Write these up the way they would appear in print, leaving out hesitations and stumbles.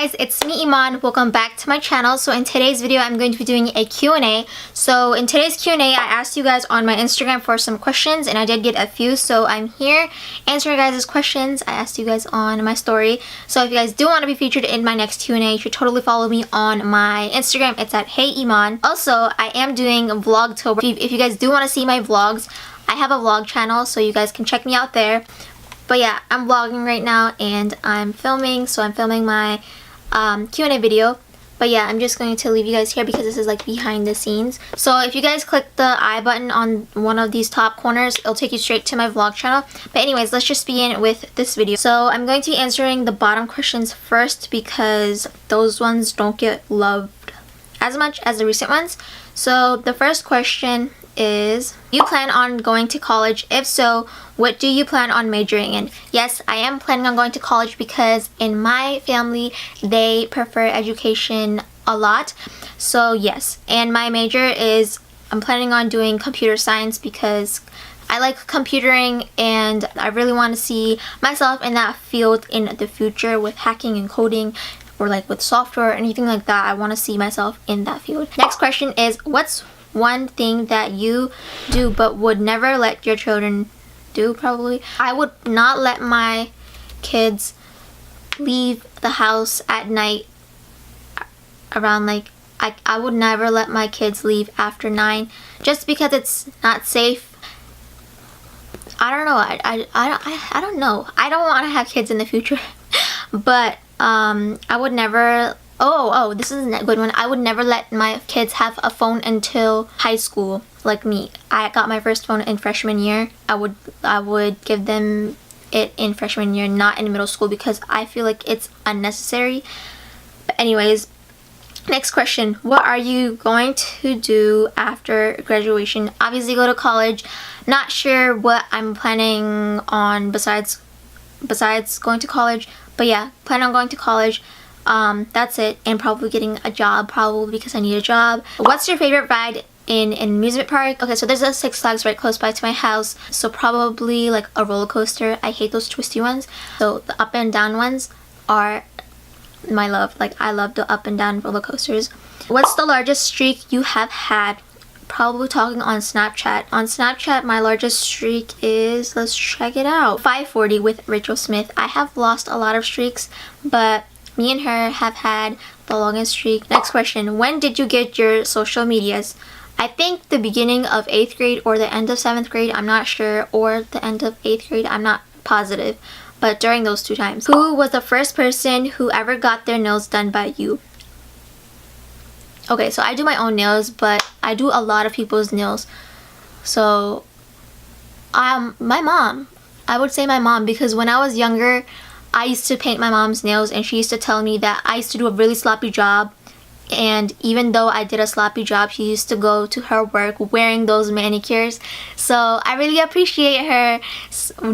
guys, it's me Eman. Welcome back to my channel. So in today's video, I'm going to be doing a Q&A. So in today's Q&A, I asked you guys on my Instagram for some questions and I did get a few. So I'm here answering guys' questions. I asked you guys on my story. So if you guys do want to be featured in my next Q&A, you should totally follow me on my Instagram. It's at heyyemann. Also, I am doing vlogtober. If you guys do want to see my vlogs, I have a vlog channel, so you guys can check me out there. But yeah, I'm vlogging right now and I'm filming, so I'm filming my Q&A video. But yeah, I'm just going to leave you guys here because this is like behind the scenes. So if you guys click the I button on one of these top corners, it'll take you straight to my vlog channel. But anyways, let's just begin with this video. So I'm going to be answering the bottom questions first because those ones don't get loved as much as the recent ones. So the first question is, do you plan on going to college? If so, what do you plan on majoring in? Yes, I am planning on going to college because in my family, they prefer education a lot. So yes, and my major is, I'm planning on doing computer science because I like computering and I really want to see myself in that field in the future with hacking and coding, or like with software or anything like that. I want to see myself in that field. Next question is, what's one thing that you do but would never let your children do? Probably, I would not let my kids leave the house at night around like, I would never let my kids leave after 9 just because it's not safe. I don't know. I don't know. I don't want to have kids in the future. But I would never, this is a good one. I would never let my kids have a phone until high school, like me. I got my first phone in freshman year. I would give them it in freshman year, not in middle school, because I feel like it's unnecessary. But anyways, next question. What are you going to do after graduation? Obviously go to college. Not sure what I'm planning on besides going to college. But yeah, plan on going to college. That's it. And probably getting a job, probably because I need a job. What's your favorite ride in an amusement park? Okay, so there's a Six Flags right close by to my house. So probably like a roller coaster. I hate those twisty ones. So the up and down ones are my love. Like, I love the up and down roller coasters. What's the largest streak you have had? Probably talking on Snapchat. On Snapchat, my largest streak is, let's check it out, 540 with Rachel Smith. I have lost a lot of streaks, but me and her have had the longest streak. Next question. When did you get your social medias? I think the beginning of 8th grade or the end of 7th grade, I'm not sure, or the end of 8th grade, I'm not positive, but during those 2 times. Who was the first person who ever got their nails done by you? Okay, so I do my own nails, but I do a lot of people's nails. So, my mom. I would say my mom, because when I was younger, I used to paint my mom's nails and she used to tell me that I used to do a really sloppy job. And even though I did a sloppy job, she used to go to her work wearing those manicures. So I really appreciate her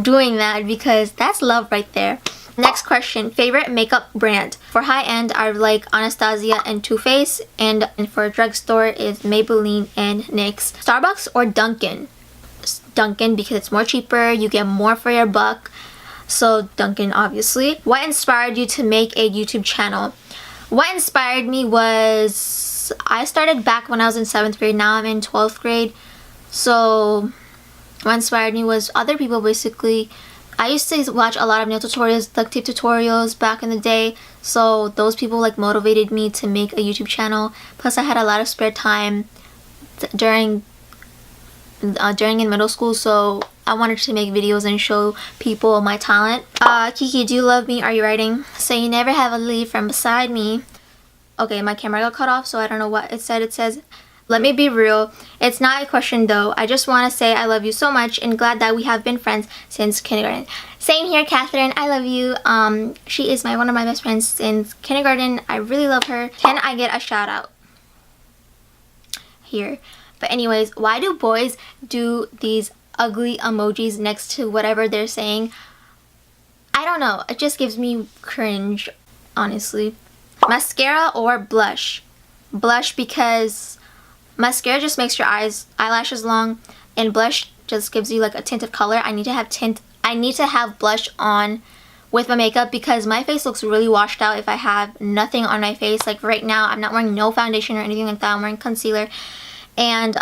doing that because that's love right there. Next question. Favorite makeup brand? For high-end, I like Anastasia and Too Faced, and for a drugstore is Maybelline and NYX. Starbucks or Dunkin'? Dunkin', because it's more cheaper, you get more for your buck. So Dunkin', obviously. What inspired you to make a YouTube channel? What inspired me was, I started back when I was in 7th grade, now I'm in 12th grade. So what inspired me was other people, basically. I used to watch a lot of nail tutorials, duct tape tutorials back in the day, so those people like motivated me to make a YouTube channel. Plus I had a lot of spare time during in middle school, so I wanted to make videos and show people my talent. Kiki, do you love me? Are you writing? So you never have a leave from beside me. Okay, my camera got cut off, so I don't know what it said. It says, let me be real. It's not a question though. I just want to say I love you so much and glad that we have been friends since kindergarten. Same here, Catherine. I love you. She is one of my best friends since kindergarten. I really love her. Can I get a shout out? Here. But anyways, why do boys do these ugly emojis next to whatever they're saying? I don't know. It just gives me cringe, honestly. Mascara or blush? Blush, because mascara just makes your eyelashes long, and blush just gives you like a tint of color. I need to have blush on with my makeup because my face looks really washed out if I have nothing on my face. Like right now, I'm not wearing no foundation or anything like that. I'm wearing concealer and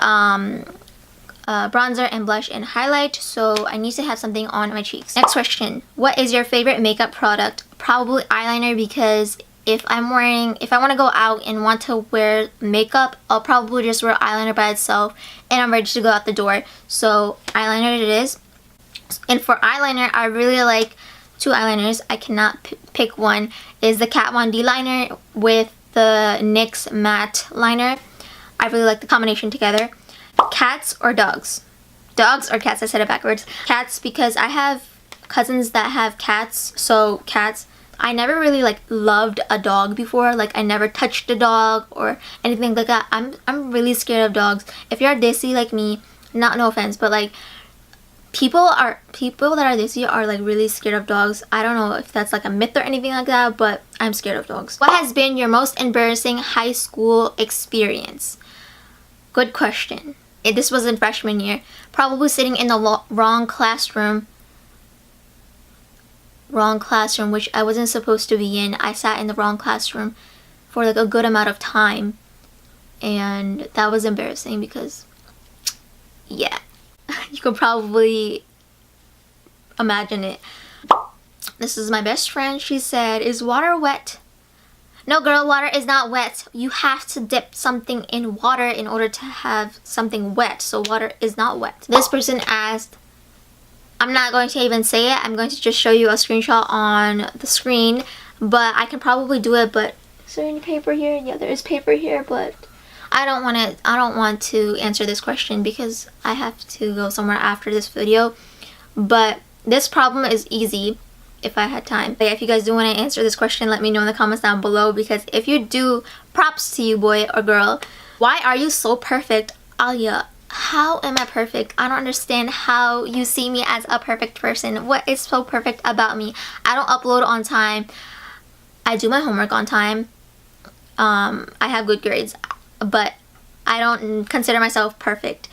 bronzer and blush and highlight, so I need to have something on my cheeks. Next question, what is your favorite makeup product? Probably eyeliner, because if I want to go out and want to wear makeup, I'll probably just wear eyeliner by itself and I'm ready to go out the door. So eyeliner it is. And for eyeliner, I really like two eyeliners. I cannot pick one. Is the Kat Von D liner with the NYX matte liner. I really like the combination together. Cats or dogs? Dogs or cats? I said it backwards. Cats, because I have cousins that have cats, so cats. I never really like loved a dog before. Like I never touched a dog or anything like that. I'm really scared of dogs. If you're desi like me, no offense, but like people that are desi are like really scared of dogs. I don't know if that's like a myth or anything like that, but I'm scared of dogs. What has been your most embarrassing high school experience? Good question. This was in freshman year. Probably sitting in the wrong classroom, which I wasn't supposed to be in. I sat in the wrong classroom for like a good amount of time, and that was embarrassing because, yeah, you could probably imagine it. This is my best friend. She said, is water wet? No girl, water is not wet. You have to dip something in water in order to have something wet. So water is not wet. This person asked, I'm not going to even say it. I'm going to just show you a screenshot on the screen. But I can probably do it, but is there any paper here? Yeah, there is paper here, but I don't want to answer this question because I have to go somewhere after this video. But this problem is easy. If I had time. If you guys do want to answer this question, let me know in the comments down below, because if you do, props to you, boy or girl. Why are you so perfect? Alia, how am I perfect? I don't understand how you see me as a perfect person. What is so perfect about me? I don't upload on time. I do my homework on time. I have good grades, but I don't consider myself perfect.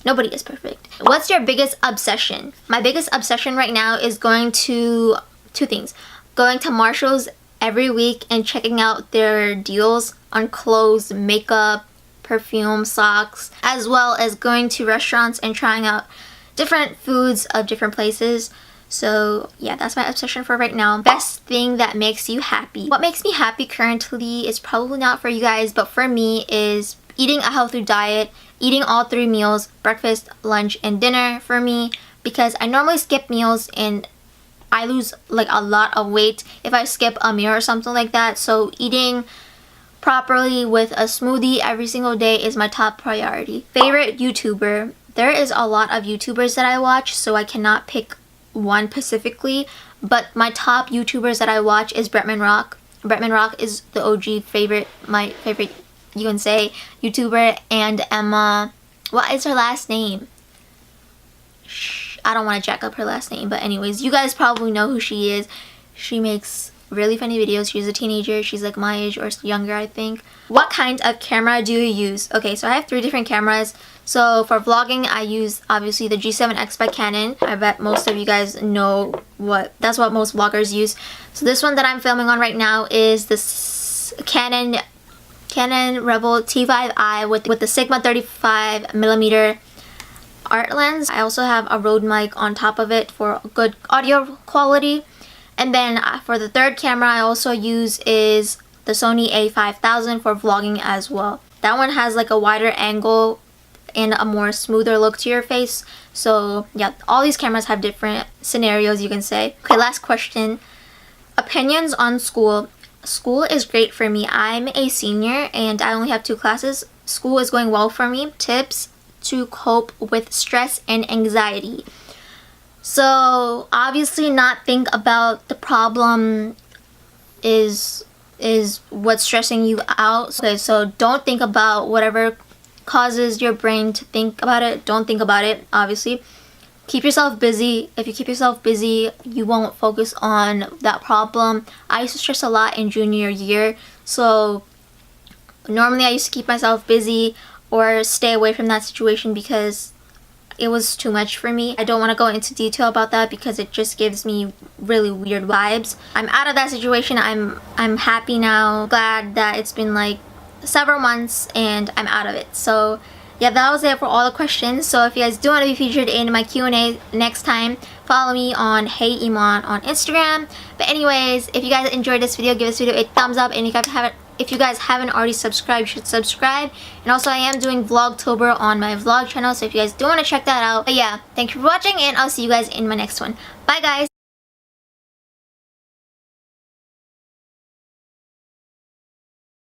Nobody is perfect. What's your biggest obsession? My biggest obsession right now is going to two things. Going to Marshall's every week and checking out their deals on clothes, makeup, perfume, socks, as well as going to restaurants and trying out different foods of different places. So yeah, that's my obsession for right now. Best thing that makes you happy. What makes me happy currently is probably not for you guys, but for me is eating a healthy diet, eating all 3 meals, breakfast, lunch, and dinner for me, because I normally skip meals and I lose like a lot of weight if I skip a meal or something like that. So eating properly with a smoothie every single day is my top priority. Favorite YouTuber? There is a lot of YouTubers that I watch, so I cannot pick one specifically, but my top YouTubers that I watch is Bretman Rock. Bretman Rock is the OG favorite, my favorite, you can say, YouTuber, and Emma. What is her last name? Shh, I don't want to jack up her last name, but anyways, you guys probably know who she is. She makes really funny videos. She's a teenager. She's like my age or younger, I think. What kind of camera do you use? Okay, so I have 3 different cameras. So for vlogging, I use obviously the G7X by Canon. I bet most of you guys know that's what most vloggers use. So this one that I'm filming on right now is this Canon Rebel T5i with the Sigma 35mm art lens. I also have a Rode mic on top of it for good audio quality. And then for the third camera I also use is the Sony A5000 for vlogging as well. That one has like a wider angle and a more smoother look to your face. So yeah, all these cameras have different scenarios, you can say. Okay, last question. Opinions on school. School is great for me. I'm a senior and I only have 2 classes. School is going well for me. Tips to cope with stress and anxiety. So obviously not think about the problem is what's stressing you out. Okay, so don't think about whatever causes your brain to think about it. Don't think about it, obviously. Keep yourself busy. If you keep yourself busy, you won't focus on that problem. I used to stress a lot in junior year, so normally I used to keep myself busy or stay away from that situation because it was too much for me. I don't want to go into detail about that because it just gives me really weird vibes. I'm out of that situation. I'm happy now. Glad that it's been like several months and I'm out of it. So yeah, that was it for all the questions. So if you guys do want to be featured in my Q&A next time, follow me on HeyyEmann on Instagram. But anyways, if you guys enjoyed this video, give this video a thumbs up, and if you guys haven't already subscribed, you should subscribe. And also I am doing vlogtober on my vlog channel, so if you guys do want to check that out. But yeah, thank you for watching, and I'll see you guys in my next one. Bye guys!